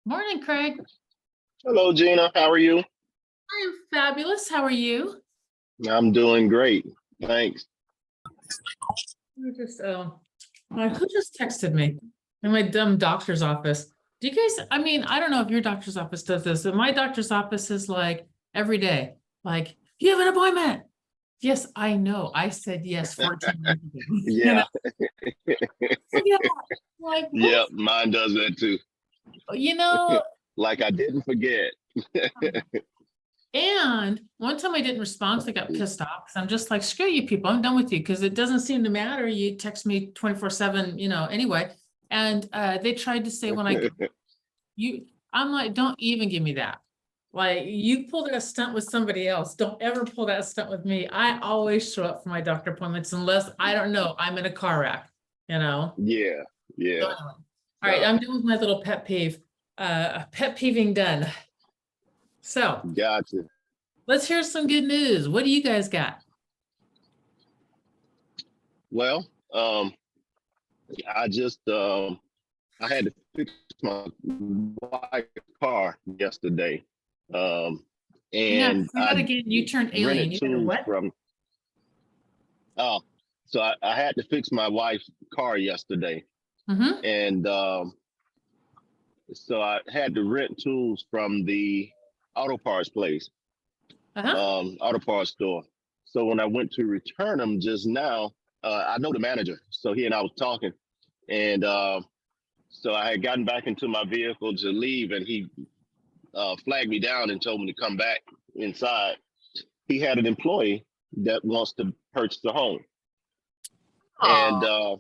Morning, Craig. Hello, Gina. How are you? I am fabulous. How are you? I'm doing great. Thanks. Who just texted me in my dumb doctor's office? Do you guys, I don't know if your doctor's office does this, but my doctor's office is like every day, like, you have an appointment. Yes, I know. I said yes 14 minutes ago. Yeah, Yeah, like, yeah, mine does that too. you know, Like I didn't forget. and one time I didn't respond, so I got pissed off because I'm just like, screw you people, I'm done with you because it doesn't seem to matter. You text me 24/7, anyway. And they tried to say when I'm like, don't even give me that. Like, you pulled a stunt with somebody else. Don't ever pull that stunt with me. I always show up for my doctor appointments unless I don't know, I'm in a car wreck, Yeah, So yeah. anyway. All right, I'm done with my little pet peeve. Pet peeving done. So Gotcha. let's hear some good news. What do you guys got? Well, I just I had to fix my wife's car yesterday. Yeah, And say that again. You turned alien. rented You had a tools what? from so I had to fix my wife's car yesterday. Mm-hmm. And so I had to rent tools from the auto parts place, auto parts store. So when I went to return them just now, I know the manager, so he and I was talking, and so I had gotten back into my vehicle to leave, and he flagged me down and told me to come back inside. He had an employee that wants to purchase a home, and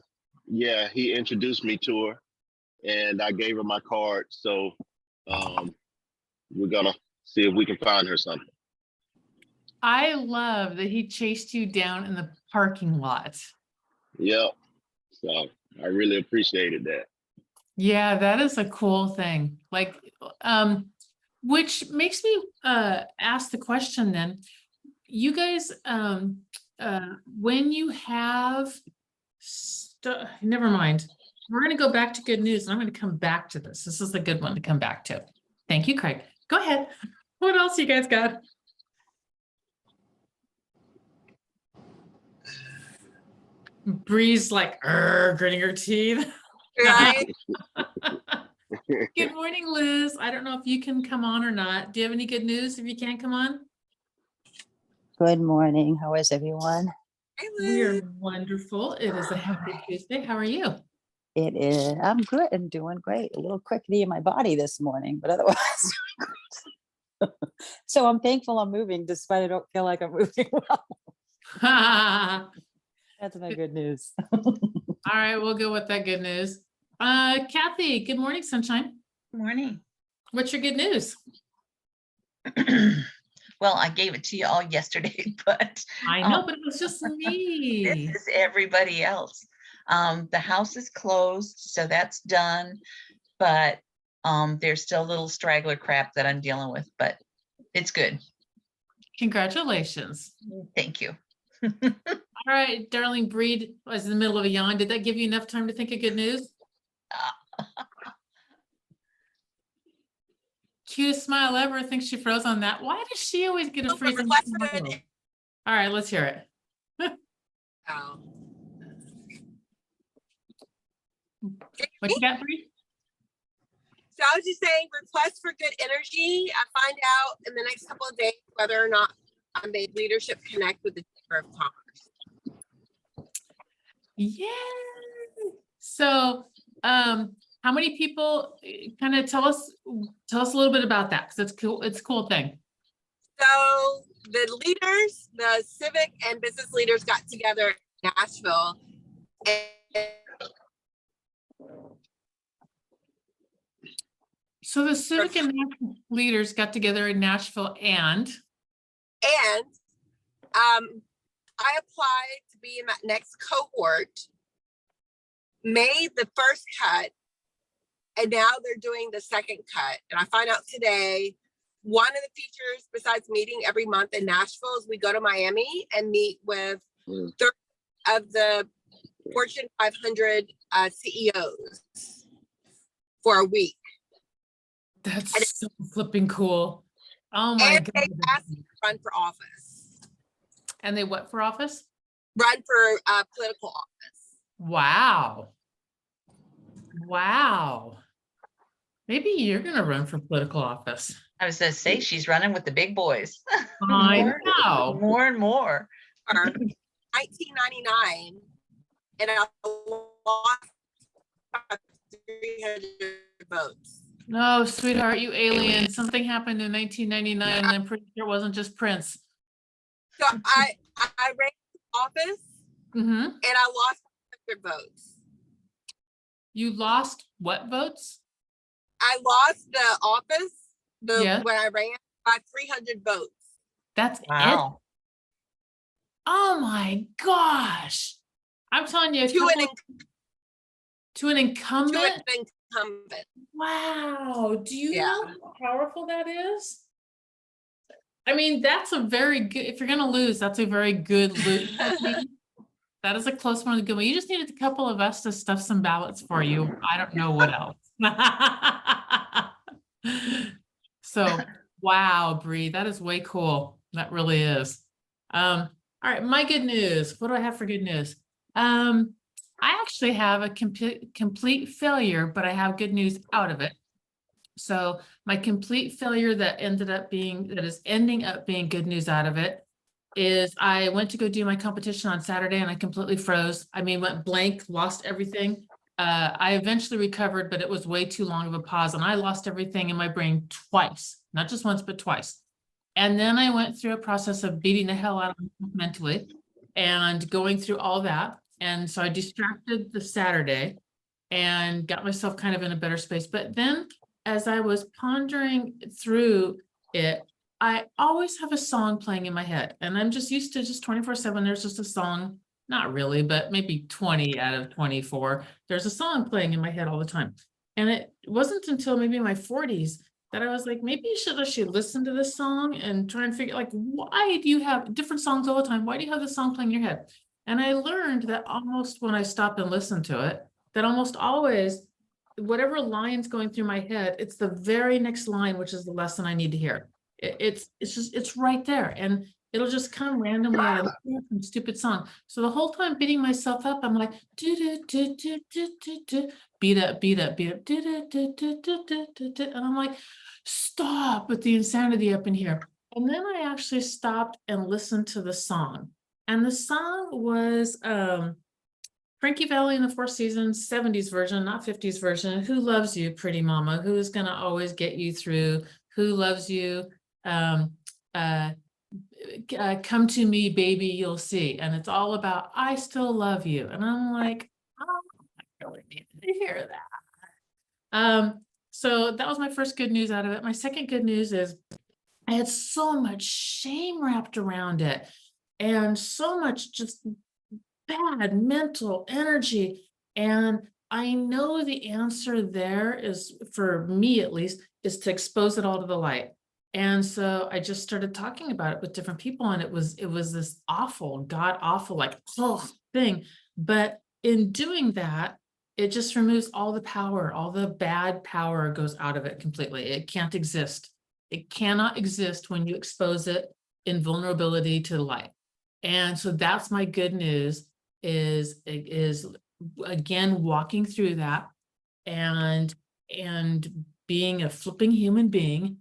yeah, he introduced me to her, and I gave her my card. So we're gonna see if we can find her something. I love that he chased you down in the parking lot. Yep. So I really appreciated that. Yeah, that is a cool thing. Like, which makes me ask the question then. You guys, when you have never mind. We're gonna go back to good news and I'm gonna come back to this. This is a good one to come back to. Thank you, Craig. Go ahead. What else you guys got? Bree's like, gritting her teeth. Right? Good morning, Liz. I don't know if you can come on or not. Do you have any good news if you can't come on? Good morning. How is everyone? Hey, We're Liz. wonderful. It is a happy Tuesday. How are you? It is. I'm good and doing great. A little crickety in my body this morning, but otherwise. So I'm thankful I'm moving despite I don't feel like I'm moving well. All That's my good news. right, we'll go with that good news. Kathy, good morning, sunshine. Morning. What's your good news? Well, I gave it to you all yesterday, but I know, but it was just me. this is everybody else. The house is closed, so that's done. But there's still a little straggler crap that I'm dealing with, but it's good. Congratulations. Thank you. All right, darling Breed was in the middle of a yawn. Did that give you enough time to think of good news? Cutest smile ever. I think she froze on that. Why does she always get a Open freezing request for smile? good- All right, let's hear it. Oh. What you got, Breed? So I was just saying, request for good energy. I find out in the next couple of days whether or not I made Leadership Connect with the Chamber of Commerce. Yeah. So, how many people kind of tell us a little bit about that? Because it's cool. It's a cool thing. So the leaders, the civic and business leaders got together in Nashville and So the civic and national leaders got together in Nashville and I applied to be in that next cohort, made the first cut, and now they're doing the second cut. And I find out today, one of the features besides meeting every month in Nashville is we go to Miami and meet with 30 of the Fortune 500 CEOs for a week. That's so flipping cool. Oh my And they God. asked me to run for office, And they what for office? run for political office. Wow. Wow. Maybe you're gonna run for political office. I was gonna say, she's running with the big boys. I More- know. More and more. 1999, and I lost by 300 votes. No, sweetheart, you alien. Something happened in 1999 and I'm pretty sure it wasn't just Prince. So I ran for office Mm-hmm. and I lost 100 votes. You lost what votes? I lost the office Yeah. when I ran by 300 votes. That's it? Wow. Oh my gosh. I'm telling you, To an, to an to incumbent? an incumbent. Wow. Do you Yeah. know how powerful that is? I mean, that's a very good, if you're gonna lose, that's a very good lose. That is a close one to go. You just needed a couple of us to stuff some ballots for you. I don't know what else. So, wow, Bree, that is way cool. That really is. All right, my good news. What do I have for good news? I actually have a complete failure, but I have good news out of it. So my complete failure that is ending up being good news out of it is I went to go do my competition on Saturday and I completely froze. I mean, went blank, lost everything. I eventually recovered, but it was way too long of a pause and I lost everything in my brain twice, not just once, but twice. And then I went through a process of beating the hell out of myself mentally and going through all that. And so I distracted the Saturday and got myself kind of in a better space. But then as I was pondering through it, I always have a song playing in my head and I'm just used to just 24/7. There's just a song, not really, but maybe 20 out of 24. There's a song playing in my head all the time. And it wasn't until maybe my 40s that I was like, maybe you should actually listen to this song and try and figure like, why do you have different songs all the time? Why do you have this song playing in your head? And I learned that almost when I stopped and listened to it, that almost always, whatever line's going through my head, it's the very next line, which is the lesson I need to hear. It's right there. And it'll just come randomly out of some stupid song. So the whole time beating myself up, I'm like, beat up, and I'm like, stop with the insanity up in here. And then I actually stopped and listened to the song. And the song was Frankie Valli and the Four Seasons, 70s version, not 50s version. Who loves you, pretty mama? Who is gonna always get you through? Who loves you? Come to me, baby, you'll see. And it's all about I still love you. And I'm like, oh, I really need to hear that. So that was my first good news out of it. My second good news is I had so much shame wrapped around it and so much just bad mental energy. And I know the answer there is, for me at least, is to expose it all to the light. And so I just started talking about it with different people and it was this awful, god awful, like, oh, thing. But in doing that, it just removes all the power, all the bad power goes out of it completely. It can't exist. It cannot exist when you expose it in vulnerability to the light. And so that's my good news is again, walking through that and being a flipping human being,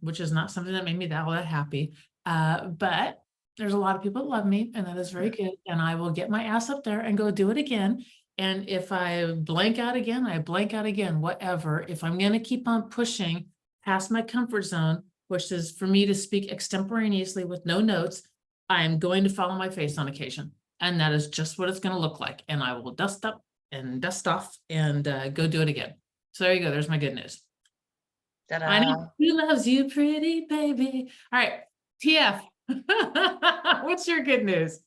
which is not something that made me that happy. But there's a lot of people that love me and that is very good. And I will get my ass up there and go do it again. And if I blank out again, I blank out again, whatever. If I'm going to keep on pushing past my comfort zone, which is for me to speak extemporaneously with no notes, I am going to fall on my face on occasion. And that is just what it's going to look like. And I will dust up and dust off and go do it again. So there you go. There's my good news. I Ta-da. know who loves you, pretty baby. All right, TF. What's your good news?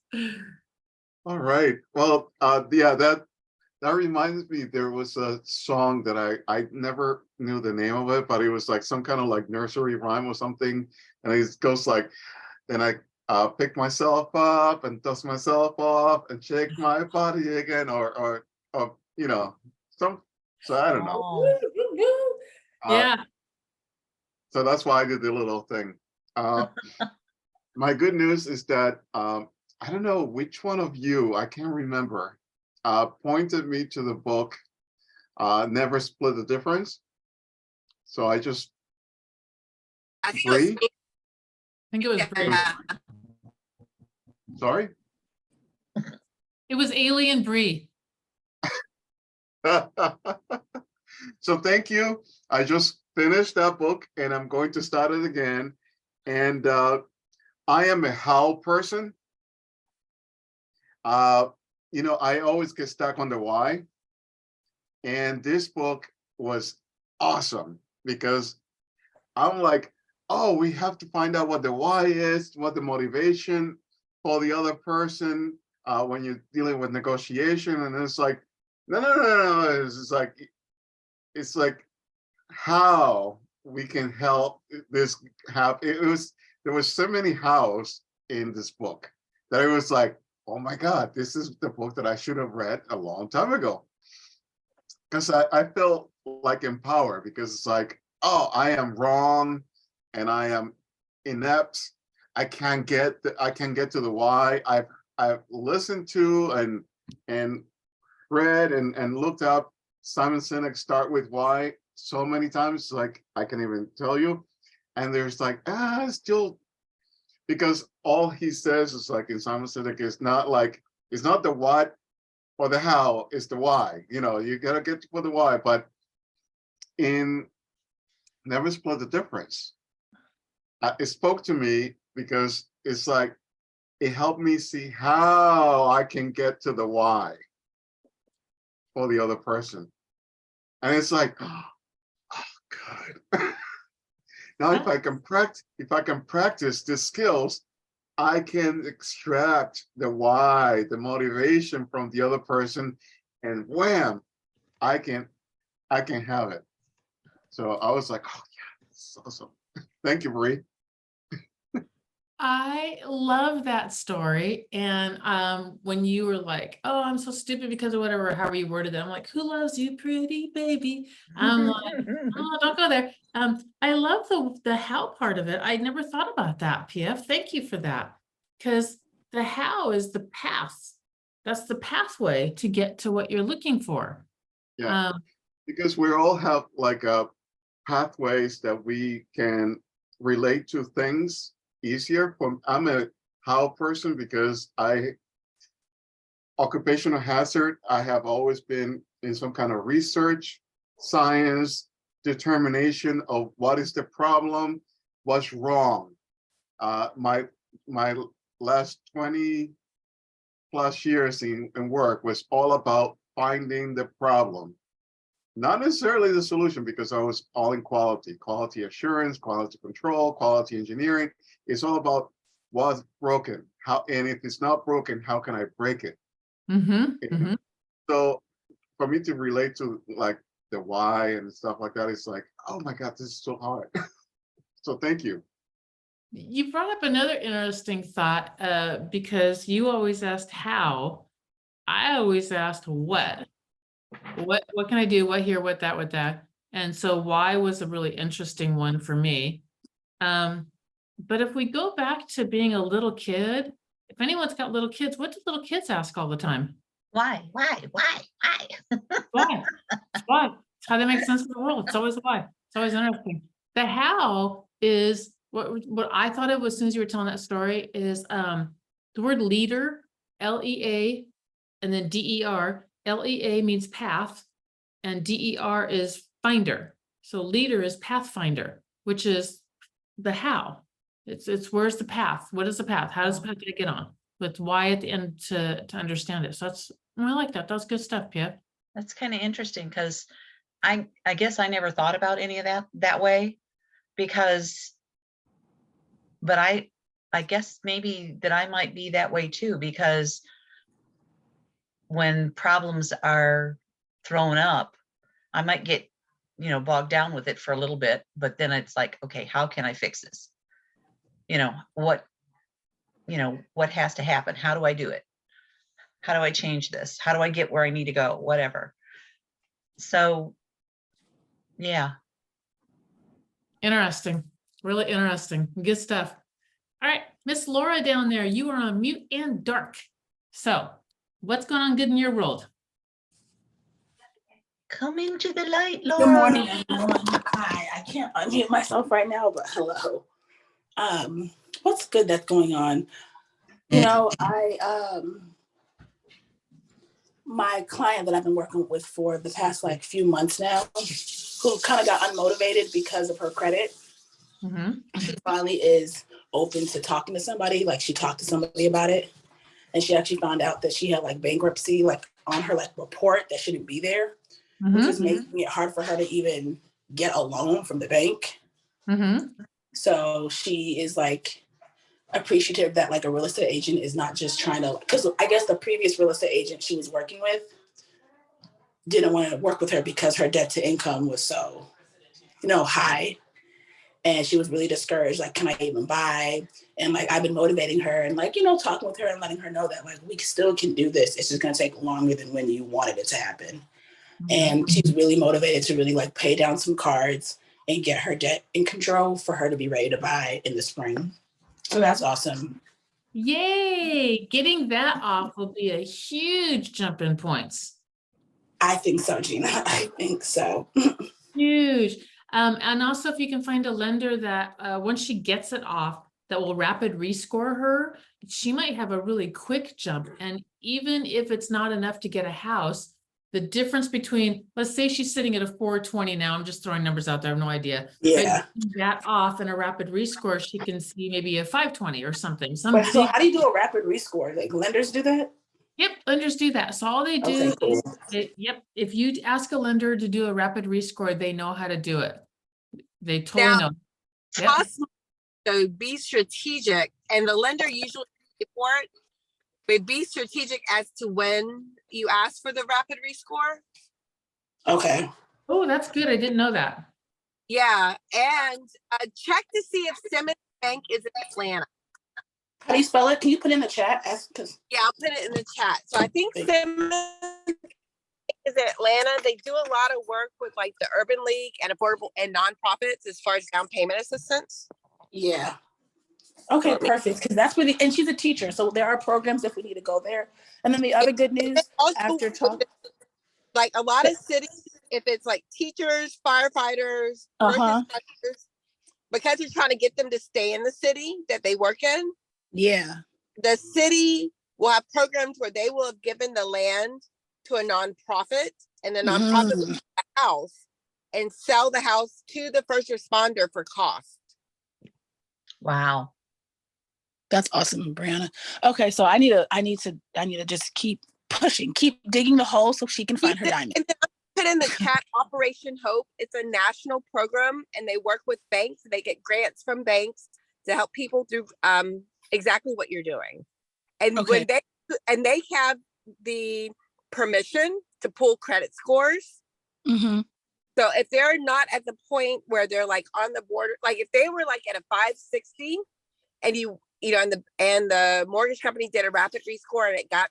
All right. Well, yeah, that reminds me, there was a song that I never knew the name of it, but it was like some kind of like nursery rhyme or something. And it goes like, then I pick myself up and dust myself off and shake my body again, or you know, so I don't know. Oh, Yeah, So that's why I did the little thing. My good news is that I don't know which one of you, I can't remember, pointed me to the book Never Split the Difference. So I just, I think it was Bree? me. I think it was Bree. Yeah. Sorry. It was Alien Bree. So thank you. I just finished that book and I'm going to start it again. And I am a how person. You know, I always get stuck on the why. And this book was awesome because I'm like, oh, we have to find out what the why is, what the motivation for the other person when you're dealing with negotiation. And it's like, no. It's like how we can help this happen. There was so many hows in this book that it was like, oh my God, this is the book that I should have read a long time ago. Because I felt like empowered because it's like, oh, I am wrong and I am inept. I can't get to the why. I've listened to and read and looked up Simon Sinek Start With Why so many times, like I can even tell you. And there's like, still, because all he says is like in Simon Sinek is not like, it's not the what or the how, it's the why. You know, you gotta get to the why, but in Never Split the Difference, it spoke to me because it's like, it helped me see how I can get to the why for the other person. And it's like, oh God. Now if I can practice these skills, I can extract the why, the motivation from the other person, and wham, I can have it. So I was like, oh yeah, this is awesome. Thank you, Marie. I love that story. And when you were like, oh, I'm so stupid because of whatever, however you worded it, I'm like, who loves you, pretty baby? I'm like, oh, don't go there. I love the how part of it. I never thought about that, PF. Thank you for that. Because the how is the path. That's the pathway to get to what you're looking for. Yeah, because we all have like pathways that we can relate to things easier. I'm a how person because occupational hazard, I have always been in some kind of research, science, determination of what is the problem, what's wrong. My last 20 plus years in work was all about finding the problem. Not necessarily the solution, because I was all in quality assurance, quality control, quality engineering. It's all about what's broken, how, and if it's not broken, how can I break it? So for me to relate to like the why and stuff like that, it's like, oh my God, this is so hard. So thank you. You brought up another interesting thought because you always asked how. I always asked what. What can I do? What here? What that? What that? And so why was a really interesting one for me. But if we go back to being a little kid, if anyone's got little kids, what do little kids ask all the time? Why? Why? It's why. It's how they make sense of the world. It's always why. It's always interesting. The how is what I thought of as soon as you were telling that story is the word leader, L-E-A, and then D-E-R. L-E-A means path, and D-E-R is finder. So leader is pathfinder, which is the how. It's where's the path? What is the path? How does the path get on? With why at the end to understand it. So I like that. That's good stuff, Pia. That's kind of interesting because I guess I never thought about any of that way because, but I guess maybe that I might be that way too, because when problems are thrown up, I might get, bogged down with it for a little bit, but then it's like, okay, how can I fix this? What has to happen? How do I do it? How do I change this? How do I get where I need to go? Whatever. So, yeah. Interesting, really interesting. Good stuff. All right, Miss Laura down there, you are on mute and dark. So what's going on good in your world? Come into the light, Good Laura. morning, everyone. Hi, I can't unmute myself right now, but hello. What's good that's going on? You know, my client that I've been working with for the past like few months now, who kind of got unmotivated because of her credit, she finally is open to talking to somebody. Like she talked to somebody about it, and she actually found out that she had like bankruptcy like on her like report that shouldn't be there, which is making it hard for her to even get a loan from the bank. So she is like appreciative that like a real estate agent is not just trying to, because I guess the previous real estate agent she was working with didn't want to work with her because her debt to income was so, high. And she was really discouraged, like, can I even buy? And like, I've been motivating her and like, talking with her and letting her know that like, we still can do this. It's just going to take longer than when you wanted it to happen. And she's really motivated to really like pay down some cards and get her debt in control for her to be ready to buy in the spring. So that's awesome. Yay! Getting that off will be a huge jump in points. I think so, Gina. I think so. Huge. And also if you can find a lender that once she gets it off, that will rapid rescore her, she might have a really quick jump. And even if it's not enough to get a house, the difference between, let's say she's sitting at a 420 now, I'm just throwing numbers out there, I have no idea. Yeah. But that off and a rapid rescore, she can see maybe a 520 or something. But so how do you do a rapid rescore? Like lenders do that? Yep, lenders do that. So all they do Okay, cool. is, if you ask a lender to do a rapid rescore, they know how to do it. They totally Now, know. Yep. Trust me, so be strategic, and the lender usually pay for it, but be strategic as to when you ask for the rapid rescore. Okay. Oh, that's good. I didn't know that. Yeah, and check to see if Simmons Bank is in Atlanta. How do you spell it? Can you put in the chat? Yeah, I'll put it in the chat. So I think Thank Simmons is in Atlanta. They do a lot of work with like the Urban League and affordable and nonprofits as far as down payment assistance. Yeah. Okay, perfect. Because that's really, and she's a teacher, so there are programs if we need to go there. And then the other good news Also, after talk. like a lot of cities, if it's like teachers, firefighters, first responders, because you're trying to get them to stay in the city that they work in, Yeah. the city will have programs where they will have given the land to a nonprofit, and the nonprofit will buy the house and sell the house to the first responder for cost. Wow. That's awesome, Brianna. Okay, so I need to just keep pushing, keep digging the hole so she can find her diamond. And then put in the chat Operation Hope. It's a national program, and they work with banks. They get grants from banks to help people through exactly what you're doing. And Okay. when they have the permission to pull credit scores. So if they're not at the point where they're like on the border, like if they were like at a 560 and and the mortgage company did a rapid rescore and it got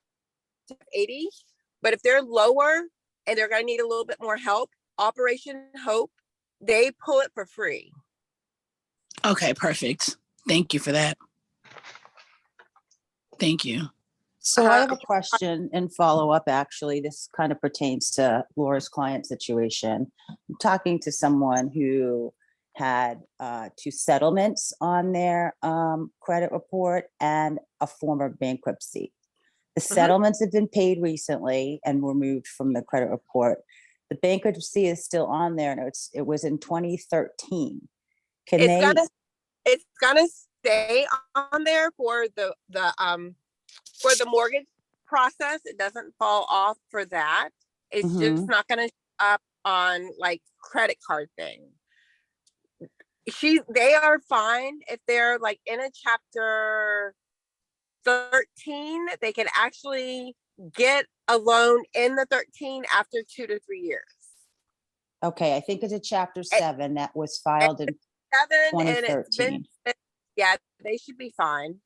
to 80, but if they're lower and they're going to need a little bit more help, Operation Hope, they pull it for free. Okay, perfect. Thank you for that. Thank you. So I have a question and follow up, actually. This kind of pertains to Laura's client situation. I'm talking to someone who had 2 settlements on their credit report and a former bankruptcy. The settlements have been paid recently and removed from the credit report. The bankruptcy is still on there, and it was in 2013. It's gonna stay on there for the mortgage process. It doesn't fall off for that. It's just not gonna show up on like credit card thing. They are fine if they're like in a chapter 13, they can actually get a loan in the 13 after 2 to 3 years. Okay, I think it's a chapter 7 that was filed in 2013. Yeah, they should be fine.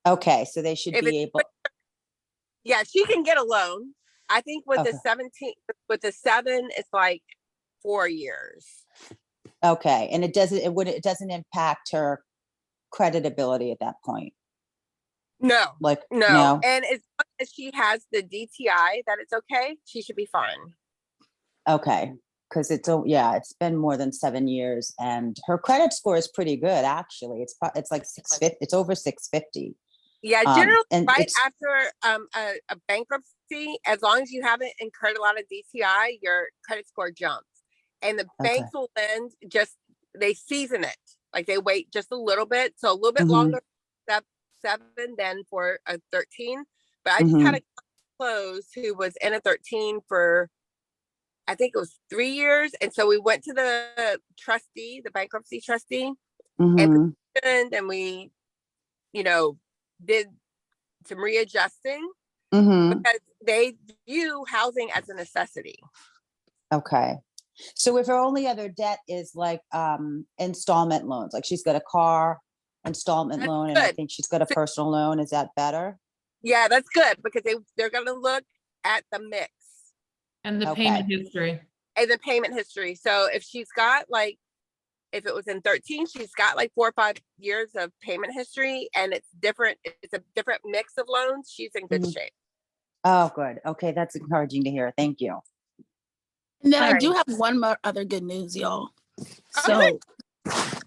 Okay, so they should be able. Yeah, she can get a loan. I think with Okay. the 7, it's like 4 years. Okay, and it doesn't impact her creditability at that point? No, Like, no. no? And as long as she has the DTI, that it's okay, she should be fine. Okay, because it's been more than 7 years and her credit score is pretty good, actually. It's like 650, it's over 650. Yeah, generally, and right it's- after a bankruptcy, as long as you haven't incurred a lot of DTI, your credit score jumps. And the Okay. banks will lend they season it. Like they wait just a little bit, so a little bit Mhm. longer, step 7 than for a 13. But I just had a close who was in a 13 for, I think it was 3 years. And so we went to the trustee, the bankruptcy trustee, Mhm. and we, did some readjusting Mhm. because they view housing as a necessity. Okay. So if her only other debt is like installment loans, like she's got a car installment That's loan and I good. think she's got a personal loan, is that better? Yeah, that's good because they're going to look at the mix And the Okay. payment history. and the payment history. So if she's got if it was in 13, she's got like 4 or 5 years of payment history and it's a different mix of loans, she's in good Mhm. shape. Oh, good. Okay, that's encouraging to hear. Thank you. And then I Alright. do have one more other good news, y'all.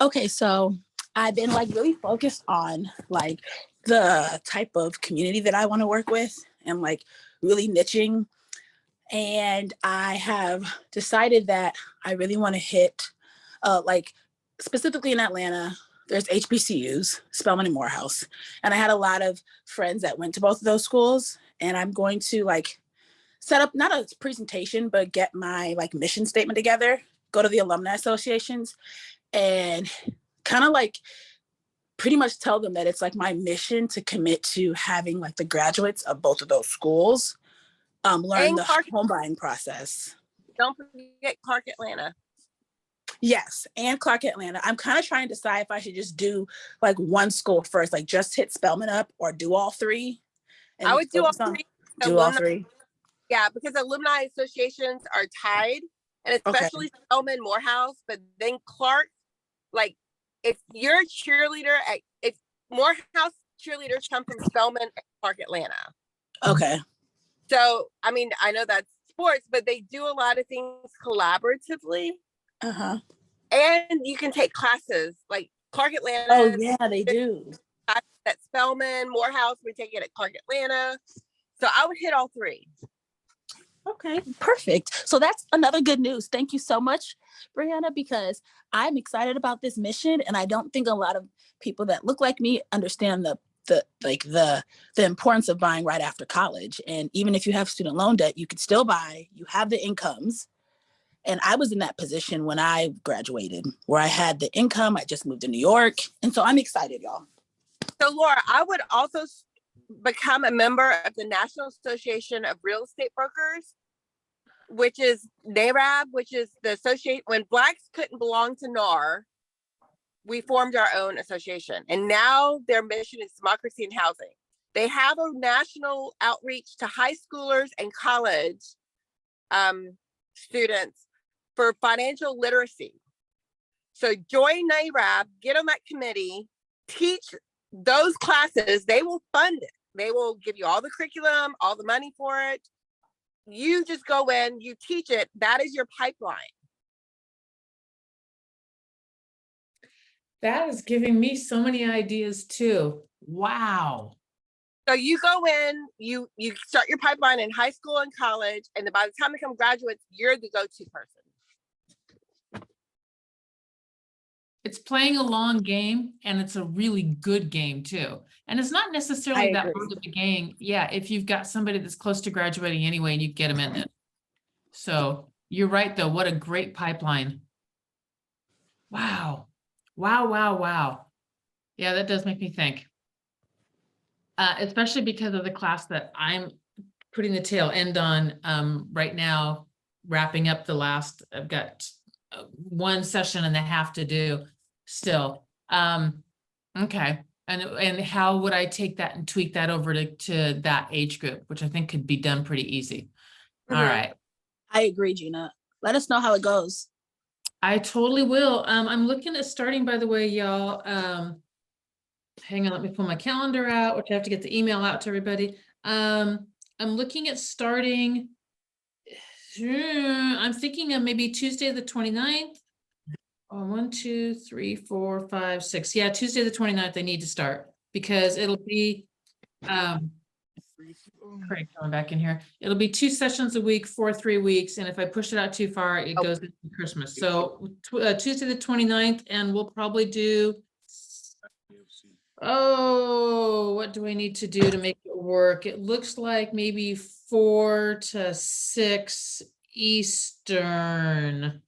Okay. So I've been like really focused on like the type of community that I want to work with and like really niching. And I have decided that I really want to hit like specifically in Atlanta, there's HBCUs, Spelman and Morehouse. And I had a lot of friends that went to both of those schools. And I'm going to like set up not a presentation, but get my like mission statement together, go to the alumni associations and kind of like pretty much tell them that it's like my mission to commit to having like the graduates of both of those schools learn And the Clark, home buying process. don't forget Clark Atlanta. Yes, and Clark Atlanta. I'm kind of trying to decide if I should just do like one school first, like just hit Spelman up or do all three. I would do all focus on- 3. Do all 3. Yeah, because alumni associations are tied, and Okay. especially Spelman, Morehouse, but then Clark, like if you're a cheerleader if Morehouse cheerleaders come from Spelman and Clark Atlanta. Okay. So, I mean, I know that's sports, but they do a lot of things collaboratively, Uh-huh. and you can take classes like Clark Atlanta. Oh yeah, they do. At Spelman, Morehouse, we take it at Clark Atlanta. So I would hit all 3. Okay, perfect. So that's another good news. Thank you so much, Brianna, because I'm excited about this mission, and I don't think a lot of people that look like me understand the importance of buying right after college. And even if you have student loan debt, you could still buy. You have the incomes. And I was in that position when I graduated, where I had the income. I just moved to New York, and so I'm excited, y'all. So Laura, I would also become a member of the National Association of Real Estate Brokers, which is NAREB, which is the association. When Blacks couldn't belong to NAR, we formed our own association. And now their mission is democracy in housing. They have a national outreach to high schoolers and college students for financial literacy. So join NAREB, get on that committee, teach those classes. They will fund it. They will give you all the curriculum, all the money for it. You just go in, you teach it. That is your pipeline. That is giving me so many ideas too. Wow. So you go in, you start your pipeline in high school and college, and then by the time they become graduates, you're the go-to person. It's playing a long game and it's a really good game too. And it's not necessarily I that agree. long of a game. Yeah, if you've got somebody that's close to graduating anyway and you get them in it. So you're right though. What a great pipeline. Wow. Wow, wow, wow. Yeah, that does make me think. Especially because of the class that I'm putting the tail end on right now, wrapping up the last, I've got 1 session and a half to do still. Okay. And how would I take that and tweak that over to that age group, which I think could be done pretty easy. All Mhm. right. I agree, Gina. Let us know how it goes. I totally will. I'm looking at starting, by the way, y'all. Hang on, let me pull my calendar out, which I have to get the email out to everybody. I'm looking at starting. I'm thinking of maybe Tuesday, the 29th. Oh, 1, 2, 3, 4, 5, 6. Yeah, Tuesday, the 29th, I need to start because it'll be, Craig coming back in here. It'll be 2 sessions a week for 3 weeks. And if I push it out too far, it goes into Christmas. So Tuesday, the 29th, and we'll probably do, oh, what do I need to do to make it work? It looks like maybe 4 to 6 Eastern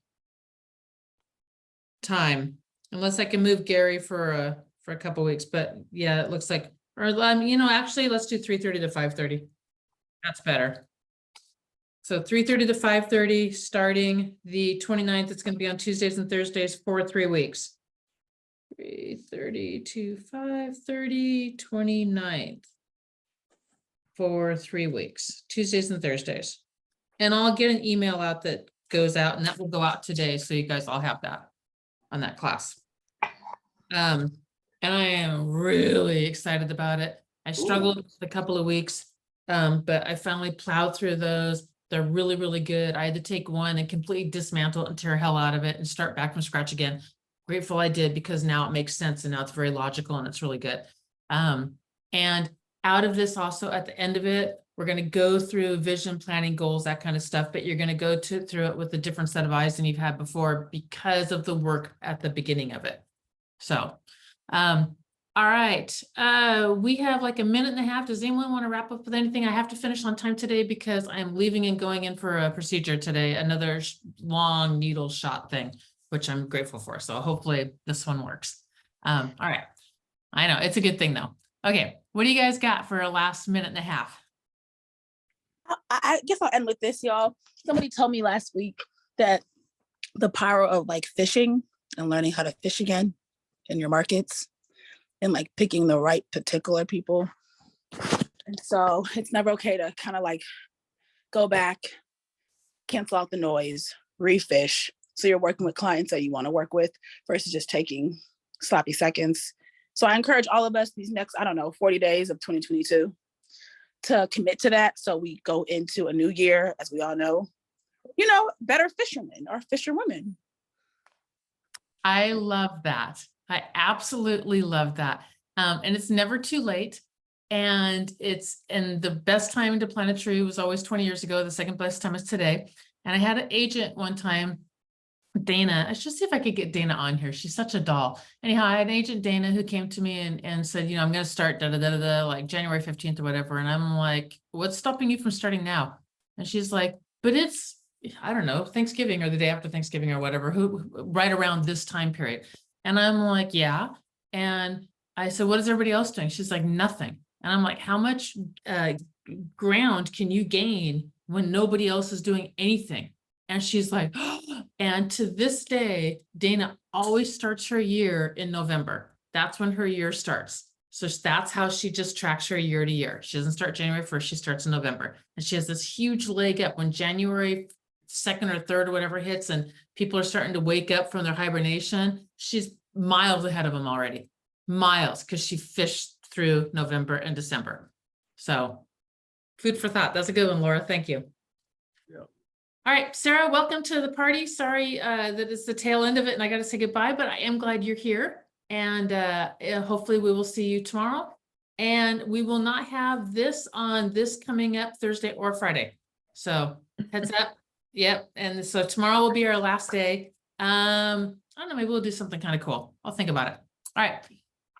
time, unless I can move Gary for a couple weeks. But yeah, it looks like, or actually, let's do 3:30 to 5:30. That's better. So 3:30 to 5:30, starting the 29th. It's going to be on Tuesdays and Thursdays for 3 weeks. 3:30 to 5:30, 29th for 3 weeks, Tuesdays and Thursdays. And I'll get an email out that goes out, and that will go out today. So you guys all have that on that class. And I am really excited about it. I struggled with a couple of weeks, but I finally plowed through those. They're really, really good. I had to take one and completely dismantle it and tear hell out of it and start back from scratch again. Grateful I did, because now it makes sense and now it's very logical and it's really good. And out of this also, at the end of it, we're going to go through vision, planning, goals, that kind of stuff, but you're going to go through it with a different set of eyes than you've had before because of the work at the beginning of it. So, all right. We have like a minute and a half. Does anyone want to wrap up with anything? I have to finish on time today because I'm leaving and going in for a procedure today, another long needle shot thing, which I'm grateful for. So hopefully this one works. All right. I know it's a good thing though. Okay. What do you guys got for a last minute and a half? I guess I'll end with this, y'all. Somebody told me last week that the power of like fishing and learning how to fish again in your markets and like picking the right particular people. And so it's never okay to kind of like go back, cancel out the noise, refish. So you're working with clients that you want to work with versus just taking sloppy seconds. So I encourage all of us these next, 40 days of 2022 to commit to that. So we go into a new year, as we all know, better fishermen or fisherwomen. I love that. I absolutely love that. And it's never too late. And the best time to plant a tree was always 20 years ago. The second best time is today. And I had an agent one time, Dana. I should see if I could get Dana on here. She's such a doll. Anyhow, I had an agent, Dana, who came to me and said, I'm going to start like January 15th or whatever. And I'm like, what's stopping you from starting now? And she's like, but it's, I don't know, Thanksgiving or the day after Thanksgiving or whatever, right around this time period. And I'm like, yeah. And I said, what is everybody else doing? She's like, nothing. And I'm like, how much ground can you gain when nobody else is doing anything? And she's like, oh. And to this day, Dana always starts her year in November. That's when her year starts. So that's how she just tracks her year to year. She doesn't start January 1st, she starts in November. And she has this huge leg up when January 2nd or 3rd or whatever hits and people are starting to wake up from their hibernation. She's miles ahead of them already. Miles, because she fished through November and December. So food for thought. That's a good one, Laura. Thank you. Yeah. All right, Sarah, welcome to the party. Sorry that it's the tail end of it and I got to say goodbye, but I am glad you're here. And hopefully we will see you tomorrow. And we will not have this on this coming up Thursday or Friday. So heads up. Yep. And so tomorrow will be our last day. I don't know, maybe we'll do something kind of cool. I'll think about it. All right.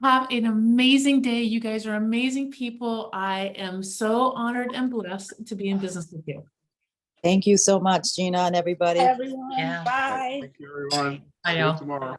Have an amazing day. You guys are amazing people. I am so honored and blessed to be in business with you. Thank you so much, Gina, and everybody. Everyone, Yeah. bye. Thank you, everyone. Bye, See you y'all. tomorrow.